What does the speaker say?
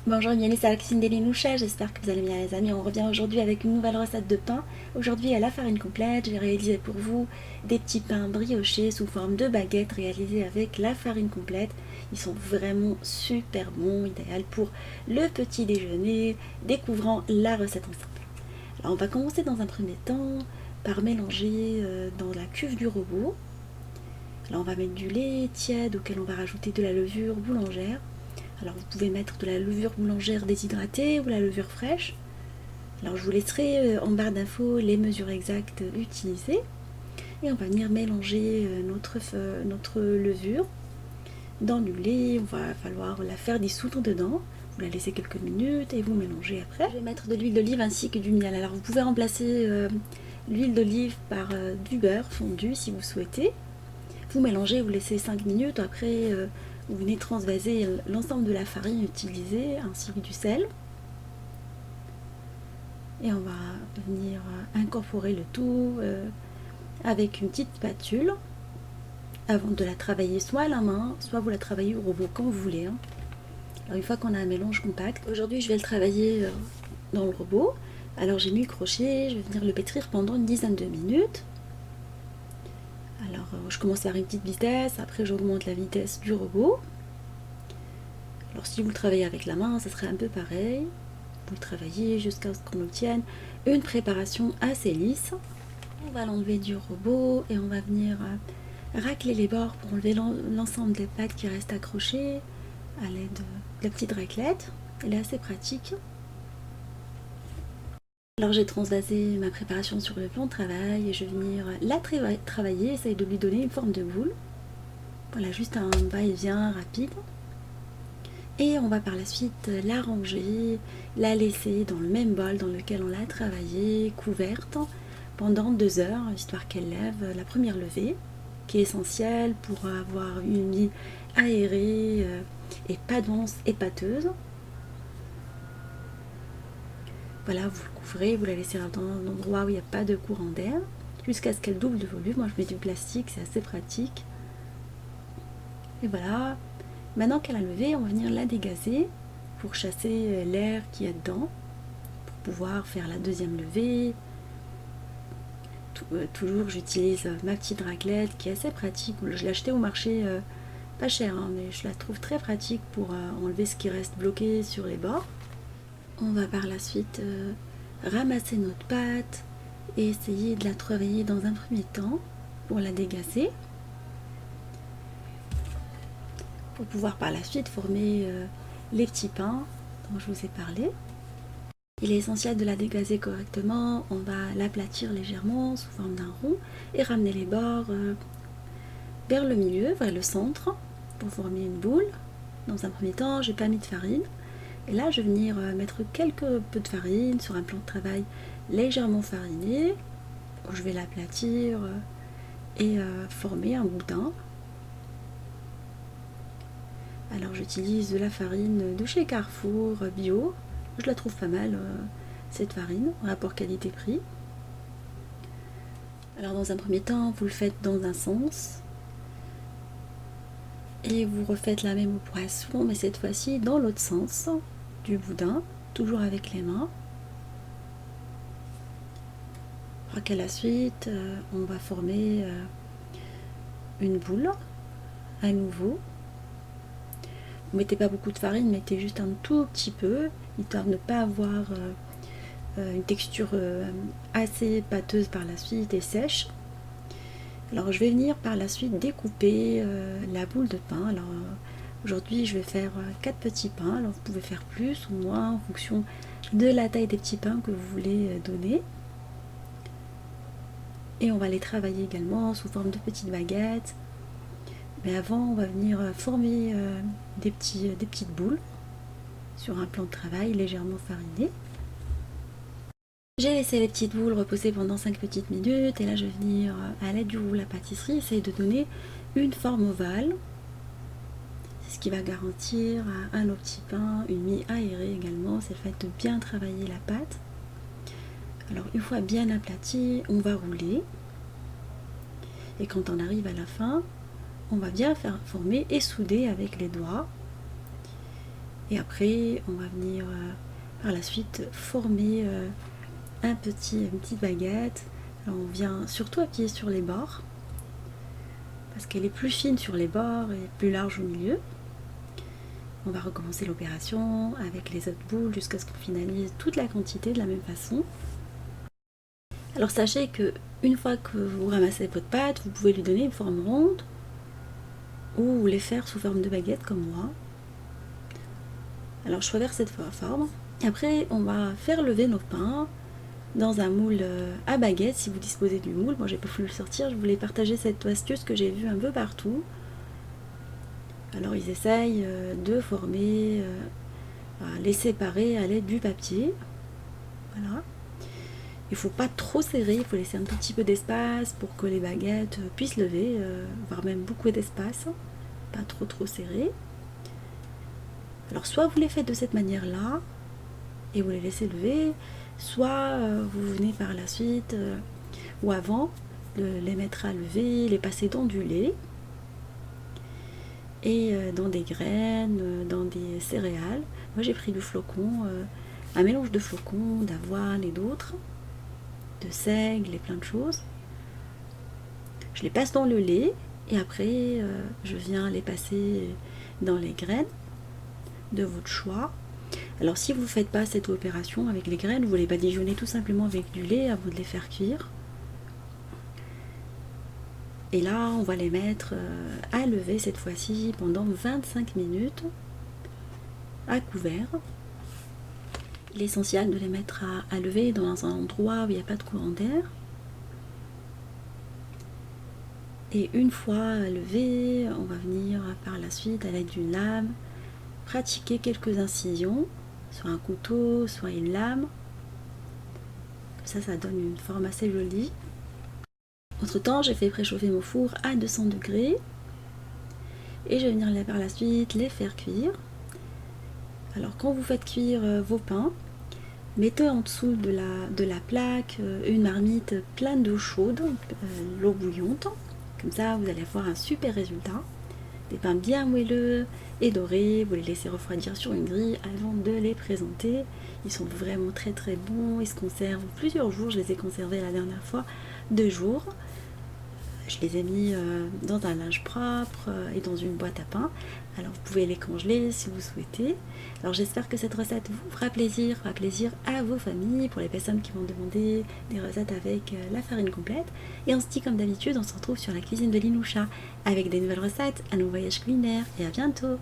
Bonjour, bienvenue sur la cuisine d'Elinoucha, j'espère que vous allez bien les amis. On revient aujourd'hui avec une nouvelle recette de pain. Aujourd'hui à la farine complète, j'ai réalisé pour vous des petits pains briochés sous forme de baguettes réalisés avec la farine complète. Ils sont vraiment super bons, idéal pour le petit déjeuner, découvrant la recette ensemble. Alors on va commencer dans un premier temps par mélanger dans la cuve du robot. Alors on va mettre du lait tiède auquel on va rajouter de la levure boulangère. Alors vous pouvez mettre de la levure boulangère déshydratée ou la levure fraîche. Alors je vous laisserai en barre d'infos les mesures exactes utilisées. Et on va venir mélanger notre levure dans du lait. On va falloir la faire dissoudre dedans. Vous la laissez quelques minutes et vous mélangez après. Je vais mettre de l'huile d'olive ainsi que du miel. Alors vous pouvez remplacer l'huile d'olive par du beurre fondu si vous souhaitez. Vous mélangez, vous laissez 5 minutes. Après, vous venez transvaser l'ensemble de la farine utilisée ainsi que du sel. Et on va venir incorporer le tout avec une petite spatule avant de la travailler soit à la main, soit vous la travaillez au robot, comme vous voulez. Alors une fois qu'on a un mélange compact, aujourd'hui je vais le travailler dans le robot. Alors j'ai mis le crochet, je vais venir le pétrir pendant une dizaine de minutes. Alors je commence par une petite vitesse, après j'augmente la vitesse du robot. Alors si vous le travaillez avec la main, ça serait un peu pareil. Vous le travaillez jusqu'à ce qu'on obtienne une préparation assez lisse. On va l'enlever du robot et on va venir racler les bords pour enlever l'ensemble des pâtes qui restent accrochées à l'aide de la petite raclette. Elle est assez pratique. Alors j'ai transvasé ma préparation sur le plan de travail et je vais venir la travailler, essayer de lui donner une forme de boule. Voilà, juste un va-et-vient rapide. Et on va par la suite la ranger, la laisser dans le même bol dans lequel on l'a travaillée, couverte, pendant 2 heures, histoire qu'elle lève la première levée, qui est essentielle pour avoir une mie aérée et pas dense et pâteuse. Voilà, vous le couvrez, vous la laissez dans un endroit où il n'y a pas de courant d'air, jusqu'à ce qu'elle double de volume. Moi je mets du plastique, c'est assez pratique. Et voilà, maintenant qu'elle a levé, on va venir la dégazer pour chasser l'air qu'il y a dedans, pour pouvoir faire la deuxième levée. Toujours j'utilise ma petite raclette qui est assez pratique. Je l'ai achetée au marché pas cher, hein, mais je la trouve très pratique pour enlever ce qui reste bloqué sur les bords. On va par la suite ramasser notre pâte et essayer de la travailler dans un premier temps pour la dégazer, pour pouvoir par la suite former les petits pains dont je vous ai parlé. Il est essentiel de la dégazer correctement. On va l'aplatir légèrement sous forme d'un rond et ramener les bords vers le milieu, vers le centre, pour former une boule. Dans un premier temps, je n'ai pas mis de farine. Et là, je vais venir mettre quelques peu de farine sur un plan de travail légèrement fariné. Je vais l'aplatir et former un boudin. Alors j'utilise de la farine de chez Carrefour bio. Je la trouve pas mal cette farine, rapport qualité-prix. Alors dans un premier temps, vous le faites dans un sens. Et vous refaites la même opération, mais cette fois-ci dans l'autre sens du boudin, toujours avec les mains. Alors qu'à la suite, on va former une boule à nouveau. Vous mettez pas beaucoup de farine, mettez juste un tout petit peu, histoire de ne pas avoir une texture assez pâteuse par la suite et sèche. Alors je vais venir par la suite découper la boule de pain. Alors aujourd'hui je vais faire 4 petits pains. Alors vous pouvez faire plus ou moins en fonction de la taille des petits pains que vous voulez donner. Et on va les travailler également sous forme de petites baguettes. Mais avant on va venir former des petites boules sur un plan de travail légèrement fariné. J'ai laissé les petites boules reposer pendant 5 petites minutes et là je vais venir à l'aide du roule à pâtisserie essayer de donner une forme ovale. C'est ce qui va garantir à nos petits pains une mie aérée également, c'est le fait de bien travailler la pâte. Alors une fois bien aplati, on va rouler et quand on arrive à la fin, on va bien faire former et souder avec les doigts. Et après, on va venir par la suite former une petite baguette. Alors on vient surtout appuyer sur les bords, parce qu'elle est plus fine sur les bords et plus large au milieu. On va recommencer l'opération avec les autres boules jusqu'à ce qu'on finalise toute la quantité de la même façon. Alors sachez que une fois que vous ramassez votre pâte, vous pouvez lui donner une forme ronde ou les faire sous forme de baguette comme moi. Alors je choisis cette forme. Et après on va faire lever nos pains dans un moule à baguette si vous disposez du moule. Moi j'ai pas voulu le sortir, je voulais partager cette astuce que j'ai vue un peu partout. Alors ils essayent de former, les séparer à l'aide du papier. Voilà. Il ne faut pas trop serrer, il faut laisser un tout petit peu d'espace pour que les baguettes puissent lever, voire même beaucoup d'espace. Pas trop serré. Alors soit vous les faites de cette manière-là et vous les laissez lever, soit vous venez par la suite ou avant les mettre à lever, les passer dans du lait et dans des graines, dans des céréales. Moi j'ai pris du flocon, un mélange de flocons, d'avoine et d'autres, de seigle et plein de choses. Je les passe dans le lait et après je viens les passer dans les graines de votre choix. Alors si vous ne faites pas cette opération avec les graines, vous les badigeonnez tout simplement avec du lait avant de les faire cuire. Et là on va les mettre à lever cette fois-ci pendant 25 minutes à couvert. L'essentiel de les mettre à lever dans un endroit où il n'y a pas de courant d'air. Et une fois levé, on va venir par la suite à l'aide d'une lame pratiquer quelques incisions, soit un couteau, soit une lame. Comme ça donne une forme assez jolie. Entre temps, j'ai fait préchauffer mon four à 200 degrés et je vais venir par la suite les faire cuire. Alors quand vous faites cuire vos pains, mettez en dessous de la plaque une marmite pleine d'eau chaude, l'eau bouillante. Comme ça, vous allez avoir un super résultat. Des pains bien moelleux et dorés. Vous les laissez refroidir sur une grille avant de les présenter. Ils sont vraiment très bons. Ils se conservent plusieurs jours. Je les ai conservés la dernière fois 2 jours. Je les ai mis dans un linge propre et dans une boîte à pain. Alors vous pouvez les congeler si vous souhaitez. Alors j'espère que cette recette vous fera plaisir à vos familles, pour les personnes qui vont demander des recettes avec la farine complète. Et on se dit comme d'habitude, on se retrouve sur la cuisine de Linoucha avec des nouvelles recettes, un nouveau voyage culinaire et à bientôt.